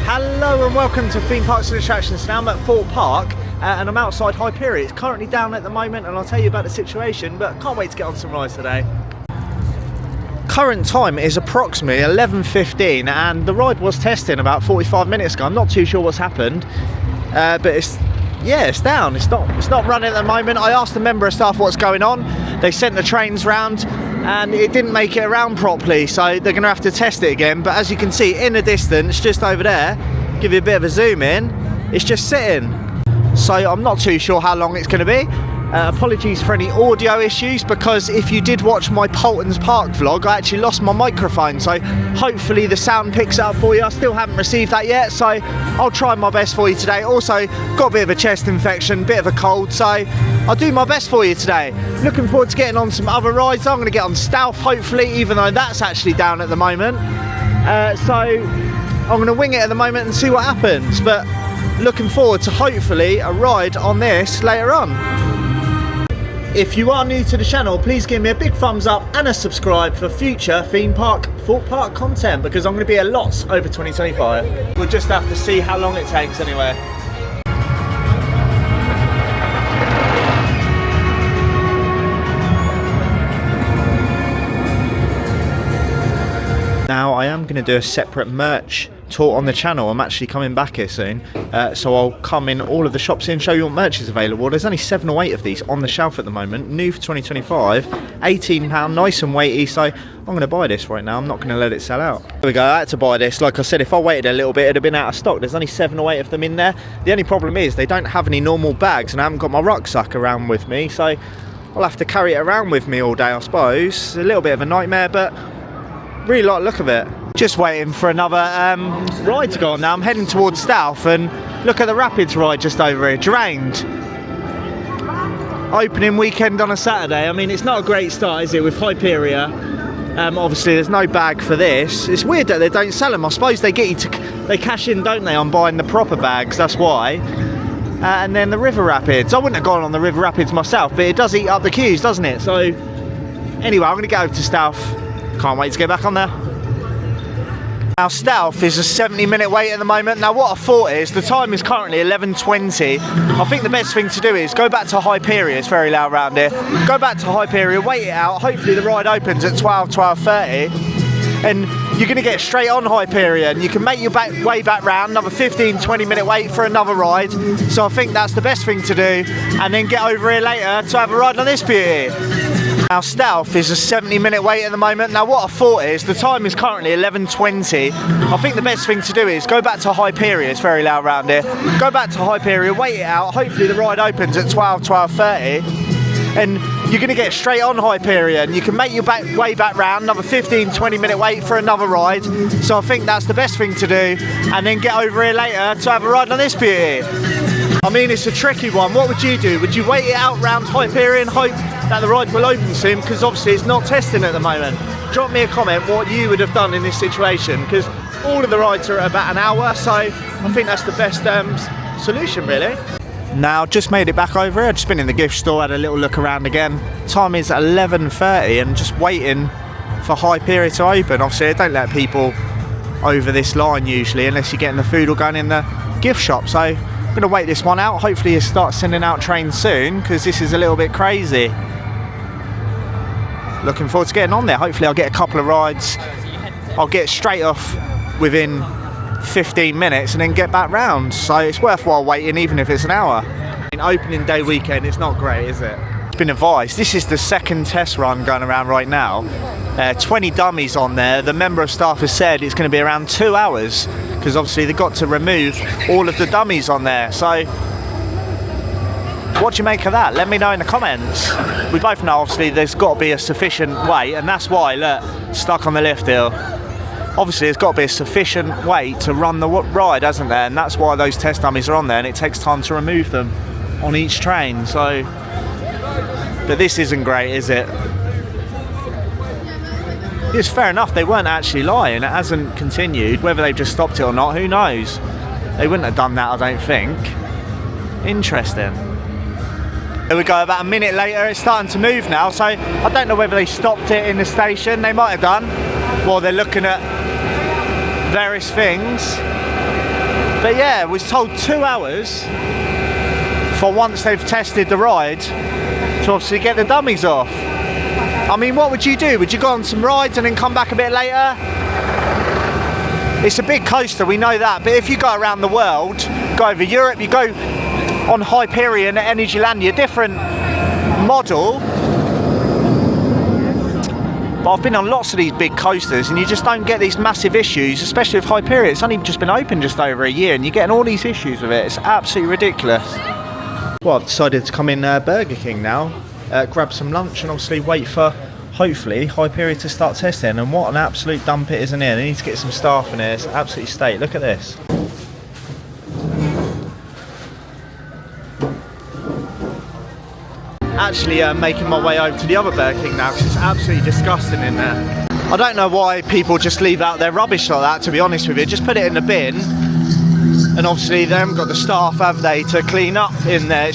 Hello and welcome to Theme Parks and Attractions. Now I'm at Thorpe Park and I'm outside Hyperia. It's currently down at the moment and I'll tell you about the situation, but can't wait to get on some rides today. Current time is approximately 11:15 and the ride was testing about 45 minutes ago. I'm not too sure what's happened, but it's down. It's not running at the moment. I asked the member of staff what's going on. They sent the trains round and it didn't make it around properly, so they're going to have to test it again. But as you can see in the distance, just over there, give you a bit of a zoom in, it's just sitting. So I'm not too sure how long it's going to be. Apologies for any audio issues, because if you did watch my Thorpe Park vlog, I actually lost my microphone, so hopefully the sound picks up for you. I still haven't received that yet, so I'll try my best for you today. Also got a bit of a chest infection, bit of a cold, so I'll do my best for you today. Looking forward to getting on some other rides. I'm going to get on Stealth hopefully, even though that's actually down at the moment. So I'm going to wing it at the moment and see what happens, but looking forward to hopefully a ride on this later on. If you are new to the channel, please give me a big thumbs up and a subscribe for future Thorpe Park content, because I'm going to be a lot over 2025. We'll just have to see how long it takes anyway. Now I am going to do a separate merch tour on the channel. I'm actually coming back here soon, so I'll come in all of the shops here and show you what merch is available. There's only 7 or 8 of these on the shelf at the moment, new for 2025, £18, nice and weighty, so I'm going to buy this right now. I'm not going to let it sell out. There we go, I had to buy this. Like I said, if I waited a little bit, it'd have been out of stock. There's only 7 or 8 of them in there. The only problem is they don't have any normal bags and I haven't got my rucksack around with me, so I'll have to carry it around with me all day, I suppose. It's a little bit of a nightmare, but really like the look of it. Just waiting for another ride to go on now. I'm heading towards Stealth and look at the Rapids ride just over here, drained. Opening weekend on a Saturday. I mean, it's not a great start, is it, with Hyperia? Obviously there's no bag for this. It's weird that they don't sell them. I suppose they get you to, they cash in, don't they, on buying the proper bags, that's why. And then the River Rapids. I wouldn't have gone on the River Rapids myself, but it does eat up the queues, doesn't it? So anyway, I'm gonna go over to Stealth. Can't wait to get back on there. Now Stealth is a 70-minute wait at the moment. Now what I thought is, the time is currently 11:20. I think the best thing to do is go back to Hyperia. It's very loud around here. Go back to Hyperia, wait it out. Hopefully the ride opens at 12:30. And you're going to get straight on Hyperia and you can make your way back round, another 15-20 minute wait for another ride. So I think that's the best thing to do, and then get over here later to have a ride on this beauty. Now Stealth is a 70-minute wait at the moment. Now what I thought is, the time is currently 11:20. I think the best thing to do is go back to Hyperia. It's very loud around here. Go back to Hyperia, wait it out. Hopefully the ride opens at 12:30. And you're going to get straight on Hyperia and you can make your way back round, another 15-20 minute wait for another ride. So I think that's the best thing to do, and then get over here later to have a ride on this beauty. I mean, it's a tricky one. What would you do? Would you wait it out round Hyperia and hope that the ride will open soon, because obviously it's not testing at the moment? Drop me a comment what you would have done in this situation, because all of the rides are at about an hour, so I think that's the best solution really. Now just made it back over here. I've just been in the gift store, had a little look around again. Time is 11:30 and just waiting for Hyperia to open. Obviously they don't let people over this line usually unless you're getting the food or going in the gift shop, so I'm going to wait this one out. Hopefully you start sending out trains soon, because this is a little bit crazy. Looking forward to getting on there. Hopefully I'll get a couple of rides. I'll get straight off within 15 minutes and then get back round, so it's worthwhile waiting even if it's an hour. In opening day weekend, it's not great, is it? It's been advised, this is the second test run going around right now. 20 dummies on there. The member of staff has said it's going to be around 2 hours, because obviously they've got to remove all of the dummies on there. So what do you make of that? Let me know in the comments. We both know obviously there's got to be a sufficient weight, and that's why, look, stuck on the lift hill. Obviously there's got to be a sufficient weight to run the ride, hasn't there? And that's why those test dummies are on there, and it takes time to remove them on each train. So, but this isn't great, is it? It's fair enough, they weren't actually lying. It hasn't continued. Whether they've just stopped it or not, who knows? They wouldn't have done that, I don't think. Interesting. There we go, about a minute later, it's starting to move now, so I don't know whether they stopped it in the station. They might have done, while they're looking at various things. But yeah, we was told 2 hours for once they've tested the ride to obviously get the dummies off. I mean, what would you do? Would you go on some rides and then come back a bit later? It's a big coaster, we know that, but if you go around the world, go over Europe, you go on Hyperia and Energylandia, different model. But I've been on lots of these big coasters and you just don't get these massive issues, especially with Hyperia. It's only just been open just over a year and you're getting all these issues with it. It's absolutely ridiculous. Well, I've decided to come in Burger King now, grab some lunch and obviously wait for, hopefully, Hyperia to start testing. And what an absolute dump it is in here. They need to get some staff in here. It's absolutely state. Look at this. Actually making my way over to the other Burger King now because it's absolutely disgusting in there. I don't know why people just leave out their rubbish like that, to be honest with you. Just put it in the bin, and obviously they haven't got the staff, have they, to clean up in there.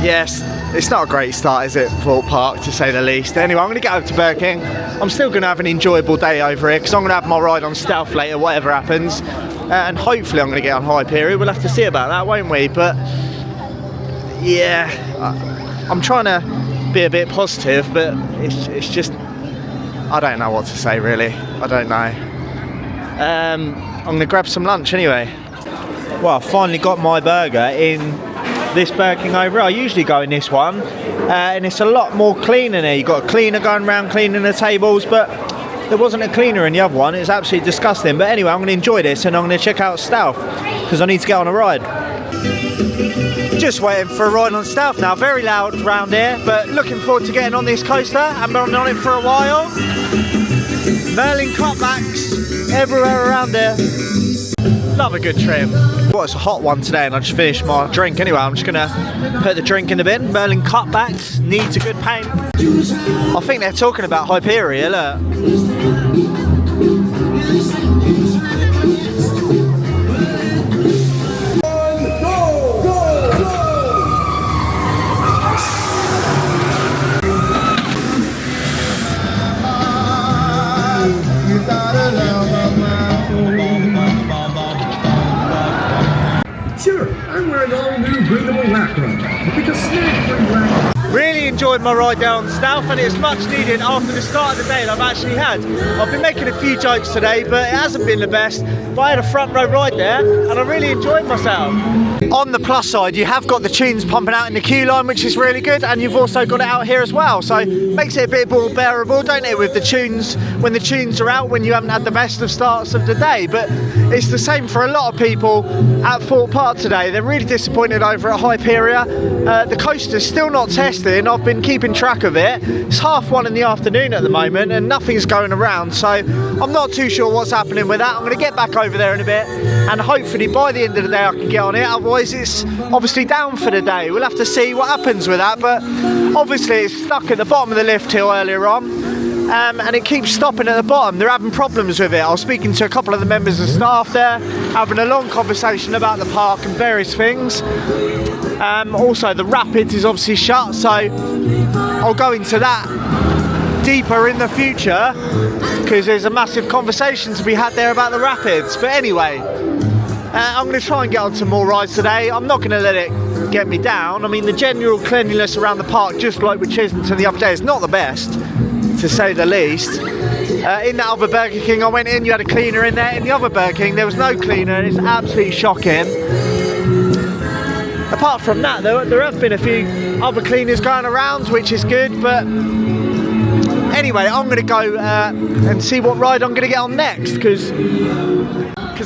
Yes, it's not a great start, is it, Thorpe Park, to say the least. Anyway, I'm going to get over to Burger King. I'm still going to have an enjoyable day over here because I'm going to have my ride on Stealth later, whatever happens, and hopefully I'm going to get on Hyperia. We'll have to see about that, won't we? But yeah, I'm trying to be a bit positive, but it's just, I don't know what to say really. I don't know. I'm going to grab some lunch anyway. Well, I finally got my burger in this Burger King over here. I usually go in this one, and it's a lot more clean in here. You've got a cleaner going around cleaning the tables, but there wasn't a cleaner in the other one. It's absolutely disgusting. But anyway, I'm going to enjoy this and I'm going to check out Stealth because I need to get on a ride. Just waiting for a ride on Stealth now. Very loud round here, but looking forward to getting on this coaster. I've been on it for a while. Merlin cutbacks everywhere around here. Love a good trip. Well, it's a hot one today and I just finished my drink anyway. I'm just gonna put the drink in the bin. Merlin cutbacks, needs a good paint. I think they're talking about Hyperia, look. Sure, I'm wearing all new breathable lacquer because snag-free lacquer. Really enjoyed my ride down Stealth, and it's much needed after the start of the day that I've actually had. I've been making a few jokes today, but it hasn't been the best. But I had a front row ride there, and I really enjoyed myself. On the plus side, you have got the tunes pumping out in the queue line, which is really good, and you've also got it out here as well. So makes it a bit more bearable, don't it, with the tunes, when the tunes are out, when you haven't had the best of starts of the day. But it's the same for a lot of people at Thorpe Park today. They're really disappointed over at Hyperia. The coaster's still not testing. I've been keeping track of it. It's 1:30 in the afternoon at the moment and nothing's going around, so I'm not too sure what's happening with that. I'm going to get back over there in a bit and hopefully by the end of the day I can get on it. Otherwise it's obviously down for the day. We'll have to see what happens with that, but obviously it's stuck at the bottom of the lift hill earlier on. And it keeps stopping at the bottom. They're having problems with it. I was speaking to a couple of the members of staff there, having a long conversation about the park and various things. Also the rapids is obviously shut, so I'll go into that deeper in the future because there's a massive conversation to be had there about the rapids. But anyway, I'm going to try and get on some more rides today. I'm not going to let it get me down. I mean, the general cleanliness around the park, just like with Chisholmton the other day, is not the best, to say the least. In that other Burger King I went in, you had a cleaner in there. In the other Burger King there was no cleaner, and it's absolutely shocking. Apart from that, there have been a few other cleaners going around, which is good, but anyway, I'm going to go and see what ride I'm going to get on next, because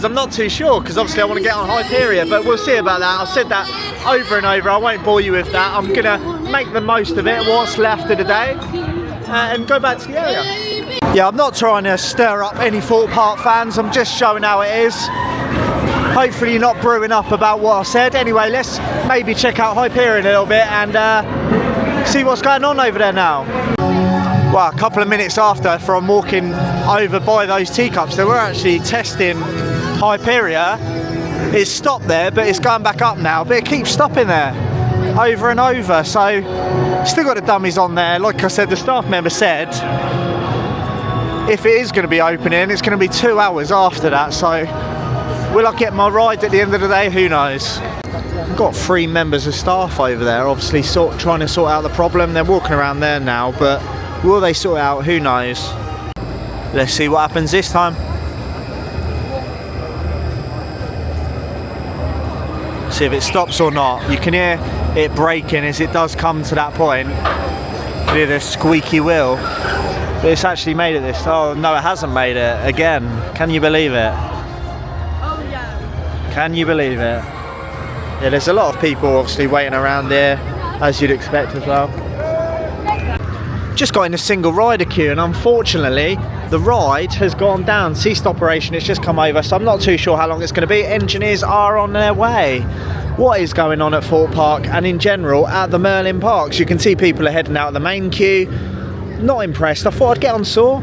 I'm not too sure, because obviously I want to get on Hyperia, but we'll see about that. I've said that over and over, I won't bore you with that. I'm going to make the most of it, what's left of the day, and go back to the area. Yeah, I'm not trying to stir up any Thorpe Park fans, I'm just showing how it is. Hopefully you're not brewing up about what I said. Anyway, let's maybe check out Hyperia a little bit and see what's going on over there now. Well, a couple of minutes after from walking over by those teacups, they were actually testing Hyperia. It's stopped there, but it's going back up now, but it keeps stopping there over and over. So still got the dummies on there. Like I said, the staff member said if it is going to be opening, it's going to be 2 hours after that, so Will I get my ride at the end of the day? Who knows? I've got 3 members of staff over there, obviously trying to sort out the problem. They're walking around there now, but will they sort it out? Who knows? Let's see what happens this time. See if it stops or not. You can hear it braking as it does come to that point. You can hear the squeaky wheel. But it's actually made it this. Oh no, it hasn't made it again. Can you believe it? Oh yeah. Can you believe it? Yeah, there's a lot of people obviously waiting around here, as you'd expect as well. Just got in a single rider queue, and unfortunately the ride has gone down. Ceased operation, it's just come over, so I'm not too sure how long it's going to be. Engineers are on their way. What is going on at Thorpe Park and in general at the Merlin parks? You can see people are heading out of the main queue. Not impressed. I thought I'd get on Soar.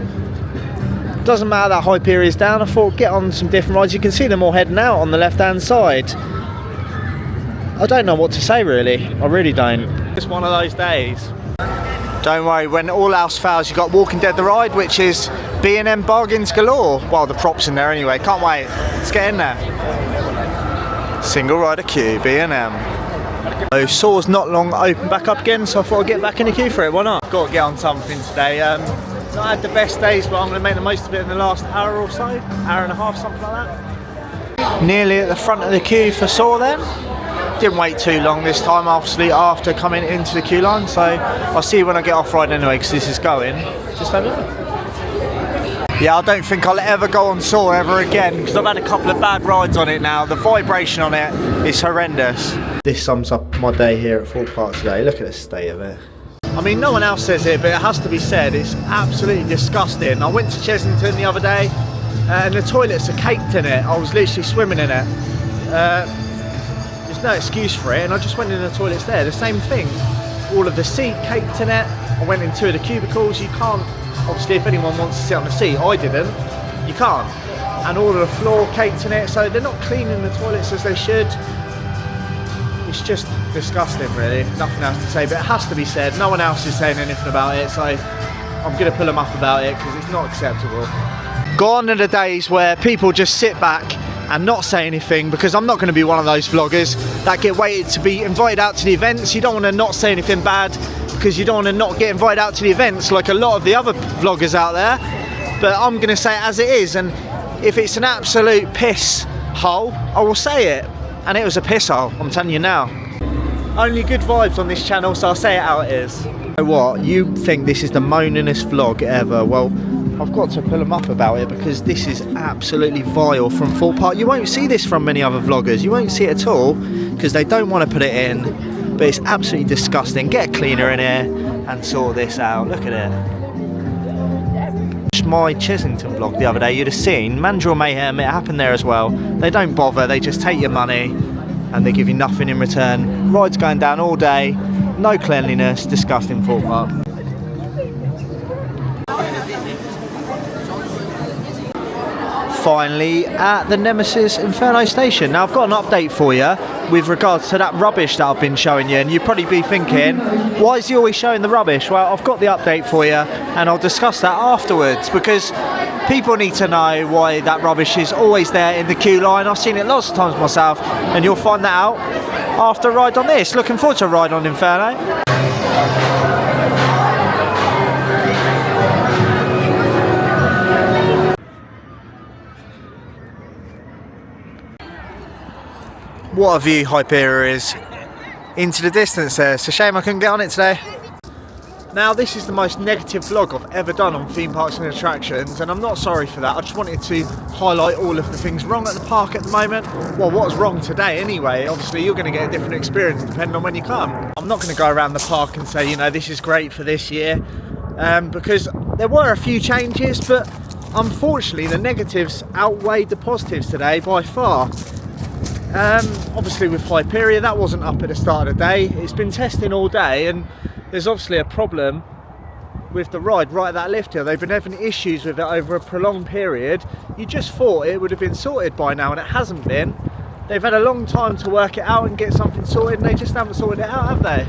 Doesn't matter that hyperia is down. I thought get on some different rides. You can see them all heading out on the left hand side. I don't know what to say really. I really don't. It's one of those days. Don't worry, when all else fails, you've got Walking Dead the ride, which is B&M bargains galore. Well, the props in there anyway. Can't wait. Let's get in there. Single rider queue, B&M. So Soar's not long open back up again, so I thought I'd get back in the queue for it. Why not? Got to get on something today. Not had the best days, but I'm going to make the most of it in the last hour or so. Hour and a half, something like that. Nearly at the front of the queue for Soar then. Didn't wait too long this time, obviously, after coming into the queue line, so I'll see you when I get off ride anyway, because this is going just over there. Yeah, I don't think I'll ever go on Soar ever again, because I've had a couple of bad rides on it now. The vibration on it is horrendous. This sums up my day here at Thorpe Park today. Look at the state of it. I mean, no one else says it, but it has to be said, it's absolutely disgusting. I went to Chesington the other day, and the toilets are caked in it. I was literally swimming in it. There's no excuse for it, and I just went in the toilets there. The same thing. All of the seat caked in it. I went in 2 of the cubicles. You can't, obviously, if anyone wants to sit on the seat, I didn't. You can't. And all of the floor caked in it, so they're not cleaning the toilets as they should. It's just disgusting, really. Nothing else to say, but it has to be said. No one else is saying anything about it, so I'm going to pull them up about it because it's not acceptable. Gone are the days where people just sit back and not say anything, because I'm not going to be one of those vloggers that get waited to be invited out to the events. You don't want to not say anything bad because you don't want to not get invited out to the events like a lot of the other vloggers out there. But I'm going to say it as it is, and if it's an absolute piss hole, I will say it. And it was a piss hole, I'm telling you now. Only good vibes on this channel, so I'll say it how it is. You know what? You think this is the moaningest vlog ever? Well, I've got to pull them up about it, because this is absolutely vile from Thorpe Park. You won't see this from many other vloggers. You won't see it at all, because they don't want to put it in. But it's absolutely disgusting. Get a cleaner in here and sort this out. Look at it. My Chesington vlog the other day, you'd have seen Mandrill Mayhem. It happened there as well. They don't bother, they just take your money and they give you nothing in return. Rides going down all day, no cleanliness, disgusting Thorpe Park. Finally at the Nemesis Inferno station. Now I've got an update for you with regards to that rubbish that I've been showing you, and you'd probably be thinking, why is he always showing the rubbish? Well, I've got the update for you, and I'll discuss that afterwards, because people need to know why that rubbish is always there in the queue line. I've seen it lots of times myself, and you'll find that out after a ride on this. Looking forward to a ride on Inferno. What a view Hyperia is into the distance there. It's a shame I couldn't get on it today. Now this is the most negative vlog I've ever done on theme parks and attractions, and I'm not sorry for that. I just wanted to highlight all of the things wrong at the park at the moment. Well, what's wrong today anyway. Obviously you're going to get a different experience depending on when you come. I'm not going to go around the park and say, you know, this is great for this year, because there were a few changes, but unfortunately the negatives outweighed the positives today by far. Obviously with Hyperia, that wasn't up at the start of the day. It's been testing all day, and there's obviously a problem with the ride right at that lift hill. They've been having issues with it over a prolonged period. You just thought it would have been sorted by now, and it hasn't been. They've had a long time to work it out and get something sorted, and they just haven't sorted it out, have they?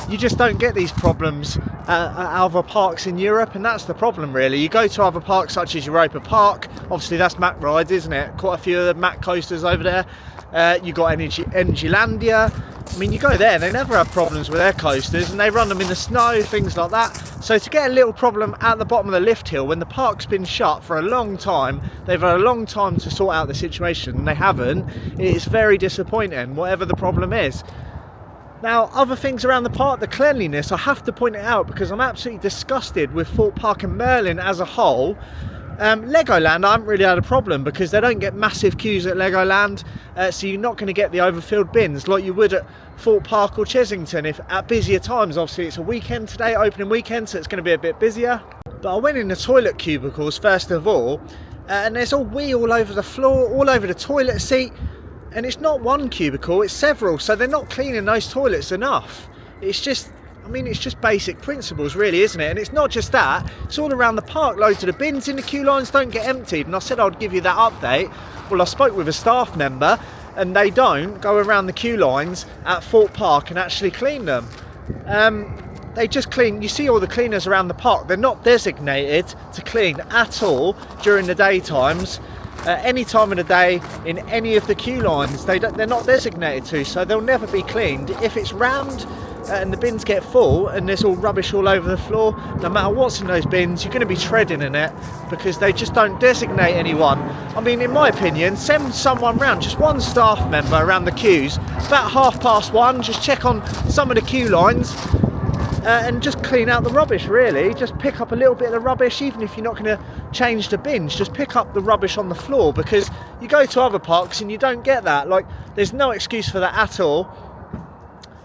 you just don't get these problems at other parks in Europe, and that's the problem really. You go to other parks such as Europa Park, obviously that's Mack rides, isn't it? Quite a few of the Mack coasters over there. You got Energylandia. I mean, you go there, they never have problems with their coasters, and they run them in the snow, things like that. So to get a little problem at the bottom of the lift hill when the park's been shut for a long time, they've had a long time to sort out the situation, and they haven't, it's very disappointing, whatever the problem is. Now, other things around the park, the cleanliness, I have to point it out because I'm absolutely disgusted with Thorpe Park and Merlin as a whole. Legoland, I haven't really had a problem because they don't get massive queues at Legoland, so you're not going to get the overfilled bins like you would at Thorpe Park or Chesington if at busier times. Obviously it's a weekend today, opening weekend, so it's going to be a bit busier. But I went in the toilet cubicles first of all, and there's all wee all over the floor, all over the toilet seat, and it's not one cubicle, it's several, so they're not cleaning those toilets enough. It's just, I mean, it's just basic principles really, isn't it? And it's not just that, it's all around the park. Loads of the bins in the queue lines don't get emptied, and I said I'd give you that update. Well, I spoke with a staff member and they don't go around the queue lines at Thorpe Park and actually clean them. They just clean, you see all the cleaners around the park, they're not designated to clean at all during the daytimes. Any time of the day in any of the queue lines, they're not designated to, so they'll never be cleaned. If it's rammed and the bins get full and there's all rubbish all over the floor, no matter what's in those bins, you're going to be treading in it because they just don't designate anyone. I mean, in my opinion, send someone round, just one staff member around the queues, about 1:30, just check on some of the queue lines and just clean out the rubbish really. Just pick up a little bit of the rubbish, even if you're not going to change the bins, just pick up the rubbish on the floor, because you go to other parks and you don't get that. Like, there's no excuse for that at all.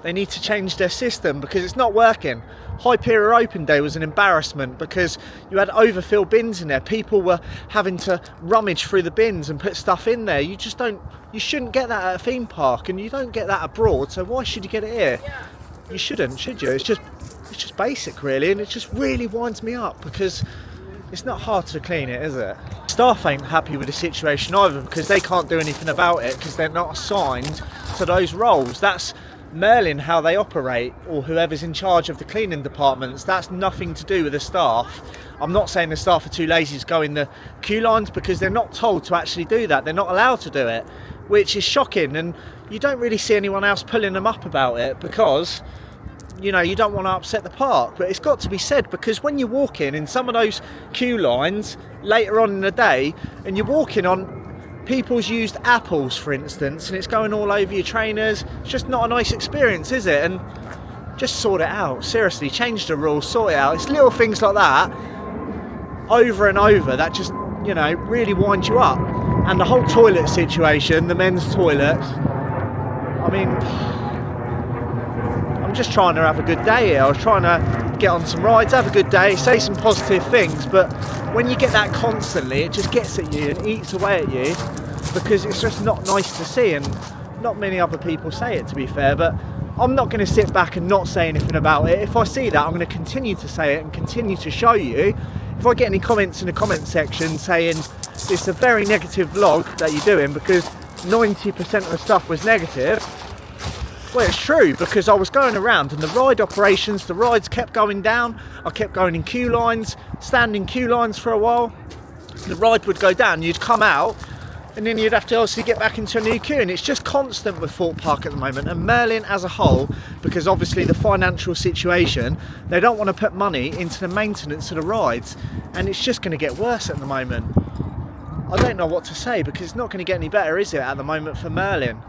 They need to change their system because it's not working. Hyperia Open Day was an embarrassment because you had overfilled bins in there. People were having to rummage through the bins and put stuff in there. You just don't, you shouldn't get that at a theme park, and you don't get that abroad, so why should you get it here? You shouldn't, should you? It's just basic really, and it just really winds me up because it's not hard to clean it, is it? Staff ain't happy with the situation either because they can't do anything about it because they're not assigned to those roles. That's Merlin, how they operate, or whoever's in charge of the cleaning departments. That's nothing to do with the staff. I'm not saying the staff are too lazy to go in the queue lines because they're not told to actually do that. They're not allowed to do it, which is shocking, and you don't really see anyone else pulling them up about it because, you know, you don't want to upset the park. But it's got to be said, because when you walk in some of those queue lines later on in the day and you're walking on people's used apples, for instance, and it's going all over your trainers, it's just not a nice experience, is it? And just sort it out, seriously, change the rules, sort it out. It's little things like that over and over that just, you know, really wind you up. And the whole toilet situation, the men's toilets, I mean, I'm just trying to have a good day here. I was trying to get on some rides, have a good day, say some positive things, but when you get that constantly, it just gets at you and eats away at you because it's just not nice to see, and not many other people say it, to be fair. But I'm not going to sit back and not say anything about it. If I see that, I'm going to continue to say it and continue to show you. If I get any comments in the comment section saying it's a very negative vlog that you're doing because 90% of the stuff was negative, well, it's true, because I was going around and the ride operations, the rides kept going down. I kept going in queue lines, standing queue lines for a while. The ride would go down, you'd come out, and then you'd have to obviously get back into a new queue, and it's just constant with Thorpe Park at the moment, and Merlin as a whole, because obviously the financial situation, they don't want to put money into the maintenance of the rides, and it's just going to get worse at the moment. I don't know what to say, because it's not going to get any better, is it, at the moment for Merlin?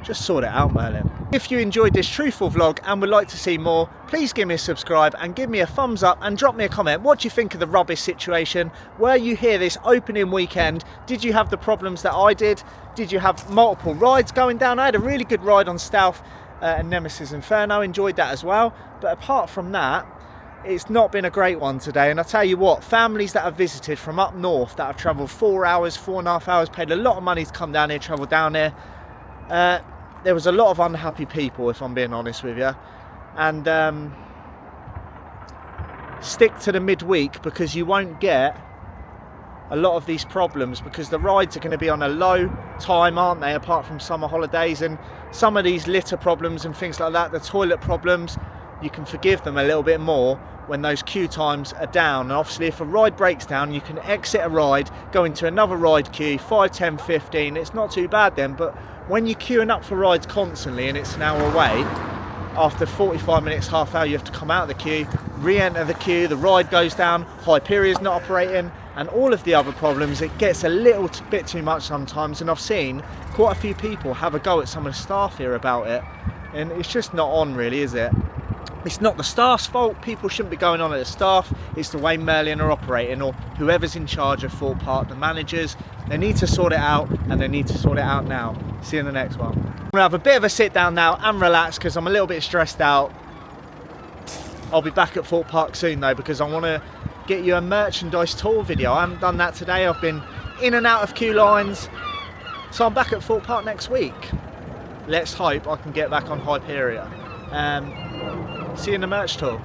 Just sort it out, Merlin. If you enjoyed this truthful vlog and would like to see more, please give me a subscribe and give me a thumbs up and drop me a comment. What do you think of the rubbish situation? Were you here this opening weekend? Did you have the problems that I did? Did you have multiple rides going down? I had a really good ride on Stealth and Nemesis Inferno, enjoyed that as well. But apart from that, it's not been a great one today. And I tell you what, families that have visited from up north that have travelled 4 hours, 4.5 hours, paid a lot of money to come down here, travel down here. There was a lot of unhappy people, if I'm being honest with you, and stick to the midweek because you won't get a lot of these problems because the rides are going to be on a low time, aren't they, apart from summer holidays, and some of these litter problems and things like that, the toilet problems, you can forgive them a little bit more when those queue times are down. And obviously if a ride breaks down, you can exit a ride, go into another ride queue, 5, 10, 15, it's not too bad then. But when you're queuing up for rides constantly and it's an hour away, after 45 minutes, half hour, you have to come out of the queue, re-enter the queue, the ride goes down, hyperia is not operating, and all of the other problems. It gets a little bit too much sometimes, and I've seen quite a few people have a go at some of the staff here about it, and it's just not on really, is it? It's not the staff's fault. People shouldn't be going on at the staff. It's the way Merlin are operating, or whoever's in charge of Thorpe Park, the managers. They need to sort it out, and they need to sort it out now. See you in the next one. I'm gonna have a bit of a sit down now and relax because I'm a little bit stressed out. I'll be back at Thorpe Park soon though, because I want to get you a merchandise tour video. I haven't done that today. I've been in and out of queue lines, so I'm back at Thorpe Park next week. Let's hope I can get back on Hyperia. See you in the merch tour.